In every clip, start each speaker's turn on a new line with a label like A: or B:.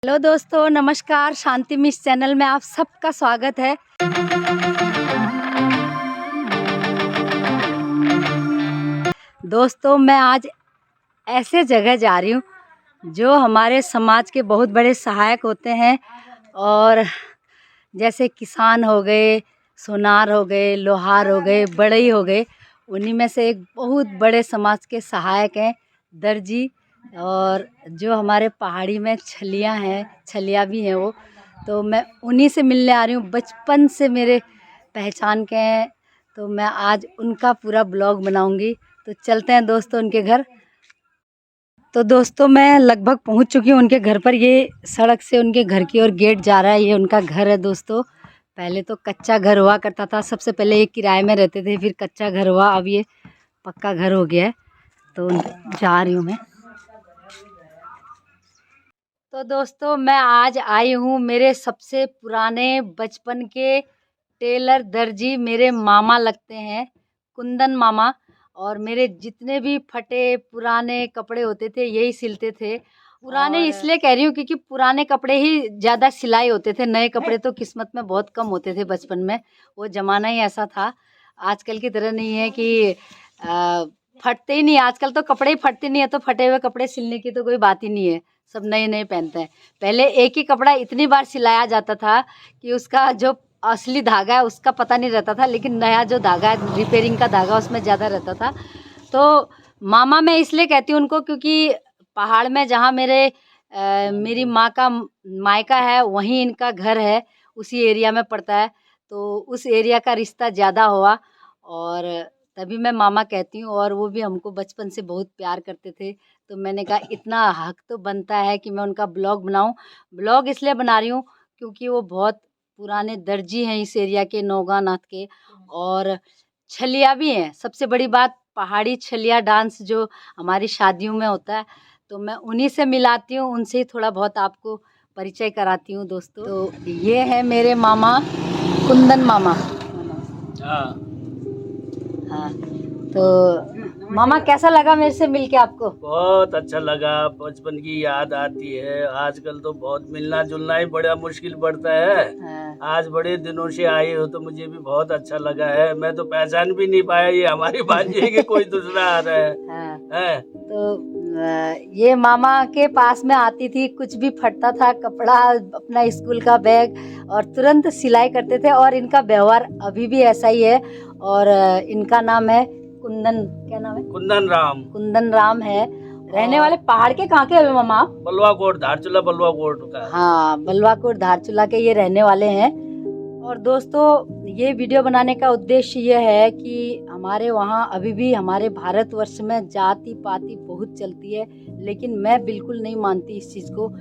A: Hello दोस्तों, नमस्कार। शांति miss channel में आप सबका स्वागत है। दोस्तों, मैं आज ऐसे जगह जा रही हूँ जो हमारे समाज के बहुत बड़े सहायक होते हैं। और जैसे किसान हो गए, सोनार हो गए, लोहार हो गए, बढ़ई हो गए, उन्हीं में से एक बहुत बड़े समाज के सहायक हैं दर्जी। और जो हमारे पहाड़ी में छलियाँ हैं, छलिया भी हैं वो, तो मैं उन्हीं से मिलने आ रही हूँ। बचपन से मेरे पहचान के हैं, तो मैं आज उनका पूरा ब्लॉग बनाऊंगी। तो चलते हैं दोस्तों उनके घर। तो दोस्तों, मैं लगभग पहुंच चुकी हूँ उनके घर पर। ये सड़क से उनके घर की ओर गेट जा रहा है। ये उनका घर है दोस्तों। पहले तो कच्चा घर हुआ करता था। सबसे पहले ये किराए में रहते थे, फिर कच्चा घर हुआ, अब ये पक्का घर हो गया है। तो जा रही हूँ मैं। तो दोस्तों, मैं आज आई हूँ मेरे सबसे पुराने बचपन के टेलर दर्जी, मेरे मामा लगते हैं, कुंदन मामा। और मेरे जितने भी फटे पुराने कपड़े होते थे यही सिलते थे। पुराने इसलिए कह रही हूँ क्योंकि पुराने कपड़े ही ज़्यादा सिलाई होते थे। नए कपड़े तो किस्मत में बहुत कम होते थे बचपन में। वो ज़माना ही ऐसा था। आजकल की तरह नहीं है कि फटते ही नहीं। आजकल तो कपड़े ही फटते नहीं है, तो फटे हुए कपड़े सिलने की तो कोई बात ही नहीं है। सब नए नए पहनते हैं। पहले एक ही कपड़ा इतनी बार सिलाया जाता था कि उसका जो असली धागा है उसका पता नहीं रहता था, लेकिन नया जो धागा है, रिपेयरिंग का धागा, उसमें ज़्यादा रहता था। तो मामा मैं इसलिए कहती हूँ उनको क्योंकि पहाड़ में जहाँ मेरी माँ का मायका है, वहीं इनका घर है, उसी एरिया में पड़ता है। तो उस एरिया का रिश्ता ज़्यादा हुआ और तभी मैं मामा कहती हूँ। और वो भी हमको बचपन से बहुत प्यार करते थे। तो मैंने कहा इतना हक तो बनता है कि मैं उनका ब्लॉग बनाऊँ। ब्लॉग इसलिए बना रही हूँ क्योंकि वो बहुत पुराने दर्जी हैं इस एरिया के, नौगा नाथ के। और छलिया भी हैं। सबसे बड़ी बात, पहाड़ी छलिया डांस जो हमारी शादियों में होता है, तो मैं उन्हीं से मिलाती हूँ। उनसे ही थोड़ा बहुत आपको परिचय कराती हूँ दोस्तों। तो ये है मेरे मामा, कुंदन मामा। हाँ, तो मामा कैसा लगा मेरे से मिलके आपको?
B: बहुत अच्छा लगा। बचपन की याद आती है। आजकल तो बहुत मिलना जुलना ही बड़ा मुश्किल पड़ता है।
A: हाँ,
B: आज बड़े दिनों से आई हो तो मुझे भी बहुत अच्छा लगा है। मैं तो पहचान भी नहीं पाया ये हमारी भांजी है कि कोई दूसरा आ रहा है।
A: हाँ। तो ये मामा के पास में आती थी, कुछ भी फटता था कपड़ा, अपना स्कूल का बैग, और तुरंत सिलाई करते थे। और इनका व्यवहार अभी भी ऐसा ही है। और इनका नाम है कुंदन। क्या नाम है?
B: कुंदन राम।
A: कुंदन राम है। रहने वाले पहाड़ के कहाँ के हैं मामा आप?
B: बलवा कोट, धारचूला बलवा कोट का।
A: हाँ, बलवाकोट धारचूला के ये रहने वाले हैं। और दोस्तों, ये वीडियो बनाने का उद्देश्य ये है कि हमारे वहाँ अभी भी, हमारे भारतवर्ष में जाति पाति बहुत चलती है, लेकिन मैं बिल्कुल नहीं मानती इस चीज़ को।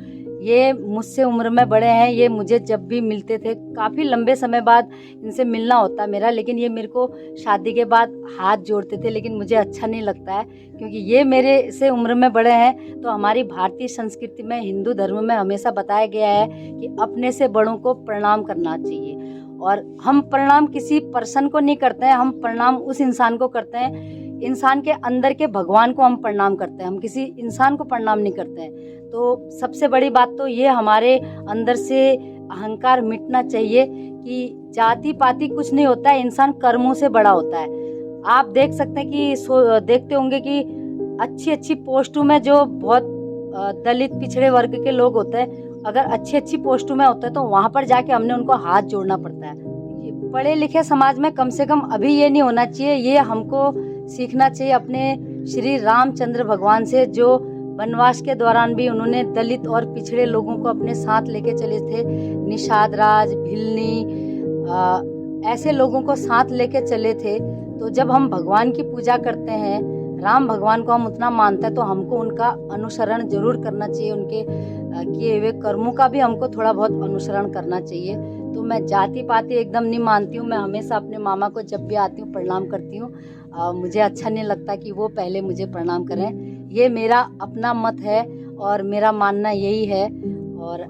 A: ये मुझसे उम्र में बड़े हैं। ये मुझे जब भी मिलते थे, काफ़ी लंबे समय बाद इनसे मिलना होता मेरा, लेकिन ये मेरे को शादी के बाद हाथ जोड़ते थे, लेकिन मुझे अच्छा नहीं लगता है क्योंकि ये मेरे से उम्र में बड़े हैं। तो हमारी भारतीय संस्कृति में, हिंदू धर्म में हमेशा बताया गया है कि अपने से बड़ों को प्रणाम करना चाहिए। और हम प्रणाम किसी पर्सन को नहीं करते हैं, हम प्रणाम उस इंसान को करते हैं, इंसान के अंदर के भगवान को हम प्रणाम करते हैं। हम किसी इंसान को प्रणाम नहीं करते हैं। तो सबसे बड़ी बात तो ये, हमारे अंदर से अहंकार मिटना चाहिए कि जाति पाति कुछ नहीं होता है, इंसान कर्मों से बड़ा होता है। आप देख सकते हैं कि देखते होंगे कि अच्छी अच्छी पोस्टों में जो बहुत दलित पिछड़े वर्ग के लोग होते हैं, अगर अच्छी अच्छी पोस्टों में होते हैं तो वहाँ पर जाके हमने उनको हाथ जोड़ना पड़ता है। पढ़े लिखे समाज में कम से कम अभी ये नहीं होना चाहिए। ये हमको सीखना चाहिए अपने श्री रामचंद्र भगवान से, जो वनवास के दौरान भी उन्होंने दलित और पिछड़े लोगों को अपने साथ लेके चले थे। निषाद राज, भिल्नी, ऐसे लोगों को साथ लेके चले थे। तो जब हम भगवान की पूजा करते हैं, राम भगवान को हम उतना मानते हैं, तो हमको उनका अनुसरण जरूर करना चाहिए। उनके किए हुए कर्मों का भी हमको थोड़ा बहुत अनुसरण करना चाहिए। तो मैं जाति पाति एकदम नहीं मानती हूँ। मैं हमेशा अपने मामा को जब भी आती हूँ प्रणाम करती हूँ। मुझे अच्छा नहीं लगता कि वो पहले मुझे प्रणाम करें। ये मेरा अपना मत है और मेरा मानना यही है। और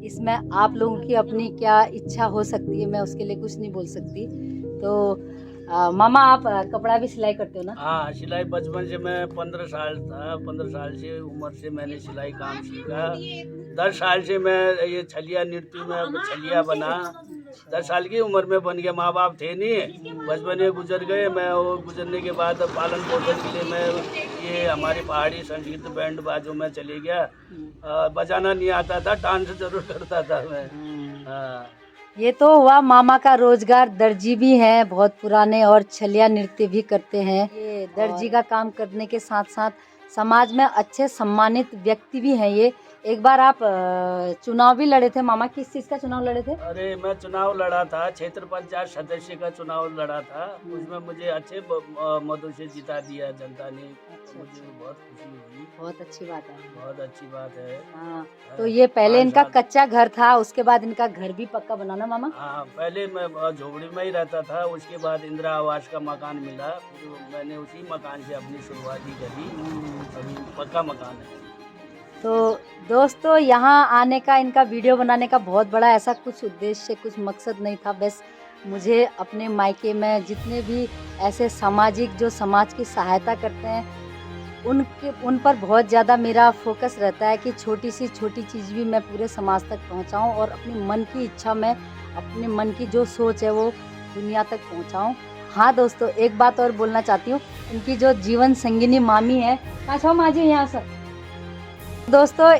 A: इसमें आप लोगों की अपनी क्या इच्छा हो सकती है, मैं उसके लिए कुछ नहीं बोल सकती। तो मामा, आप कपड़ा भी सिलाई करते हो ना?
B: हाँ, सिलाई बचपन से, मैं 15 साल था, 15 साल से उम्र से मैंने सिलाई काम सीखा। 10 साल से मैं ये छलिया नृत्य में छलिया बना। 10 साल की उम्र में बन गया। माँ बाप थे नहीं, बचपन में गुजर गए। मैं वो गुजरने के बाद पालन पोषण के लिए मैं ये हमारी पहाड़ी संस्कृत बैंड बाजों में चले गया। बजाना नहीं आता था, डांस जरूर करता था मैं। हाँ।
A: ये तो हुआ मामा का रोजगार। दर्जी भी हैं बहुत पुराने और छलिया नृत्य भी करते हैं। ये दर्जी का काम करने के साथ साथ समाज में अच्छे सम्मानित व्यक्ति भी हैं ये। एक बार आप चुनाव भी लड़े थे मामा, किस चीज़ का चुनाव लड़े थे?
B: अरे मैं चुनाव लड़ा था, क्षेत्र पंचायत सदस्य का चुनाव लड़ा था। उसमें मुझे अच्छे मतों से जिता दिया जनता ने। मुझे बहुत खुशी हुई।
A: बहुत अच्छी बात है।
B: बहुत अच्छी बात है।
A: हाँ, तो ये पहले इनका कच्चा घर था, उसके बाद इनका घर भी पक्का बना ना मामा?
B: हाँ, पहले मैं झोपड़ी में ही रहता था, उसके बाद इंदिरा आवास का मकान मिला, फिर मैंने उसी मकान से अपनी शुरुआत ही करी। अभी पक्का मकान है।
A: तो दोस्तों, यहाँ आने का, इनका वीडियो बनाने का बहुत बड़ा ऐसा कुछ उद्देश्य, कुछ मकसद नहीं था। बस मुझे अपने मायके में जितने भी ऐसे सामाजिक जो समाज की सहायता करते हैं उन पर बहुत ज़्यादा मेरा फोकस रहता है कि छोटी सी छोटी चीज़ भी मैं पूरे समाज तक पहुँचाऊँ और अपनी मन की इच्छा में, अपने मन की जो सोच है वो दुनिया तक पहुँचाऊँ। हाँ दोस्तों, एक बात और बोलना चाहती हूँ, इनकी जो जीवन संगिनी मामी है, अच्छा माजी यहाँ से दोस्तों,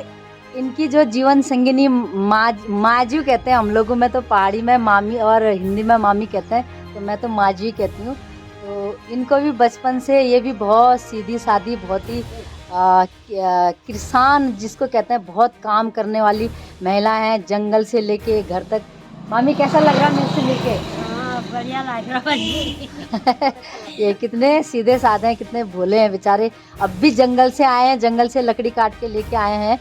A: इनकी जो जीवन संगिनी माजू कहते हैं हम लोगों में, तो पहाड़ी में मामी और हिंदी में मामी कहते हैं, तो मैं तो माजू ही कहती हूँ। तो इनको भी बचपन से ये भी बहुत सीधी सादी, बहुत ही किसान जिसको कहते हैं, बहुत काम करने वाली महिला हैं, जंगल से लेके घर तक। मामी कैसा लग रहा मेरे से मिलके?
C: बढ़िया लग रहा है।
A: ये कितने सीधे साधे हैं, कितने भोले हैं बेचारे। अब भी जंगल से आए हैं, जंगल से लकड़ी काट के लेके आए हैं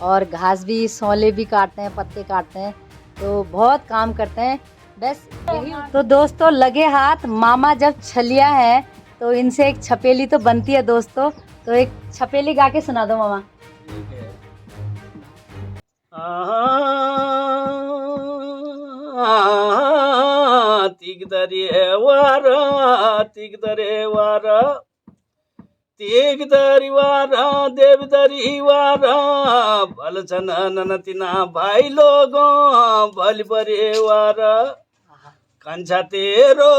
A: और घास भी, सौले भी काटते हैं, पत्ते काटते हैं, तो बहुत काम करते हैं। बस यही। तो दोस्तों, लगे हाथ मामा जब छलिया है तो इनसे एक छपेली तो बनती है दोस्तों। तो एक छपेली गा के सुना दो मामा।
B: तिगदरे वारा, तिगदरे वारा, तिगदरी वारा, देवदरी वारा, भलछन ननतिना भाई लोगो भल परे वारा। कंछा तेरो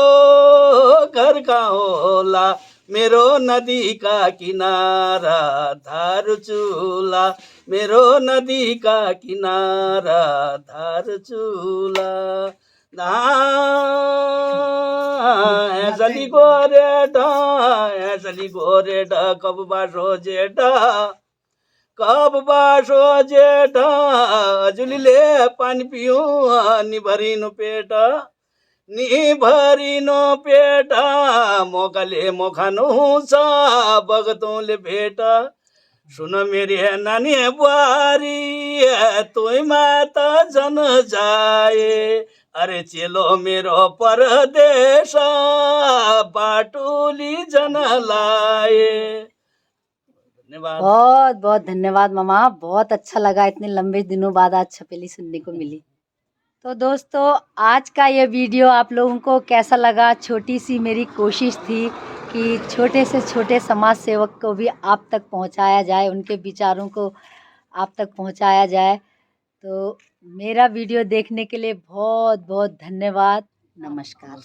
B: घर का होला, मेरो नदी का किनारा, धार चूला, मेरो नदी का किनारा, धार चूला। ऐसली गोरेडा, ऐसली गोरेडा, कब बासो जेठा, कब बासो जेठा, अजुलीले पानी पियो निभरिनु पेटा, निभरिनु पेटा, मोकले मोखानु सा भगतोंले भेटा। सुन मेरी है नानी बुहारी, तोय माता जन जाए, अरे चेलो मेरो परदेश, बाटुली जन लाए। धन्यवाद।
A: बहुत बहुत धन्यवाद मामा, बहुत अच्छा लगा, इतने लंबे दिनों बाद आज छपेली सुनने को मिली। तो दोस्तों, आज का ये वीडियो आप लोगों को कैसा लगा? छोटी सी मेरी कोशिश थी कि छोटे से छोटे समाज सेवक को भी आप तक पहुंचाया जाए, उनके विचारों को आप तक पहुंचाया जाए। तो मेरा वीडियो देखने के लिए बहुत बहुत धन्यवाद। नमस्कार।